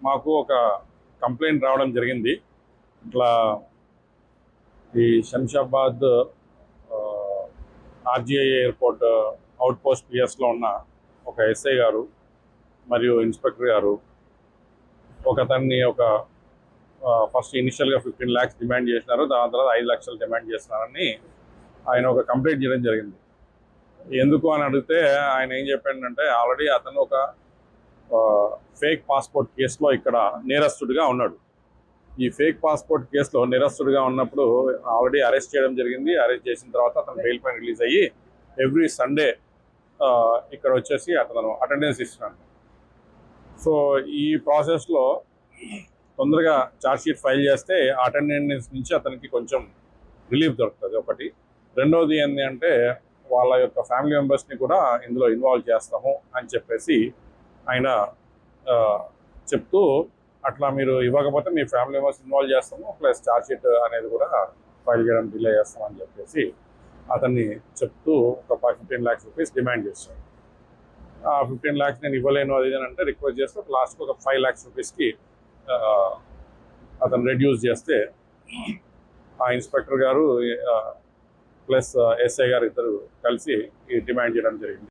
మాకు ఒక కంప్లైంట్ రావడం జరిగింది. ఇట్లా ఈ Shamshabad RGI airport outpost పిఎస్లో ఉన్న ఒక ఎస్ఐ గారు మరియు ఇన్స్పెక్టర్ గారు ఒకతన్ని ఫస్ట్ ఇనిషియల్గా 15 lakhs డిమాండ్ చేసినారు. దాని తర్వాత 5 లక్షలు డిమాండ్ చేస్తున్నారని ఆయన ఒక కంప్లైంట్ చేయడం జరిగింది. ఎందుకు అని అడిగితే ఆయన ఏం చెప్పాడంటే ఆల్రెడీ అతను ఒక ఫేక్ పాస్పోర్ట్ కేసులో ఇక్కడ నేరస్తుడిగా ఉన్నాడు. ఈ ఫేక్ పాస్పోర్ట్ కేసులో నేరస్తుడిగా ఉన్నప్పుడు ఆల్రెడీ అరెస్ట్ చేయడం జరిగింది. అరెస్ట్ చేసిన తర్వాత అతను బెయిల్ పైన రిలీజ్ అయ్యి ఎవ్రీ సండే ఇక్కడ వచ్చేసి అతను అటెండెన్స్ ఇస్తున్నాడు. సో ఈ ప్రాసెస్లో తొందరగా ఛార్జ్షీట్ ఫైల్ చేస్తే అటెండెన్స్ నుంచి అతనికి కొంచెం రిలీఫ్ దొరుకుతుంది. ఒకటి. రెండవది ఏంటి అంటే వాళ్ళ యొక్క ఫ్యామిలీ మెంబర్స్ని కూడా ఇందులో ఇన్వాల్వ్ చేస్తాము అని చెప్పేసి ఆయన చెప్తూ, అట్లా మీరు ఇవ్వకపోతే మీ ఫ్యామిలీ మెంబర్స్ ఇన్వాల్వ్ చేస్తాము, ప్లస్ ఛార్జ్షీట్ అనేది కూడా ఫైల్ చేయడం డిలే చేస్తామని చెప్పేసి అతన్ని చెప్తూ ఒక 15 lakhs rupees డిమాండ్ చేస్తాడు. ఆ 15 lakhs నేను ఇవ్వలేను అది అంటే రిక్వెస్ట్ చేస్తే లాస్ట్కి ఒక 5 lakhs rupeesకి అతను రెడ్యూస్ చేస్తే ఆ ఇన్స్పెక్టర్ గారు ప్లస్ ఎస్ఐ గారు ఇద్దరు కలిసి ఈ డిమాండ్ చేయడం జరిగింది.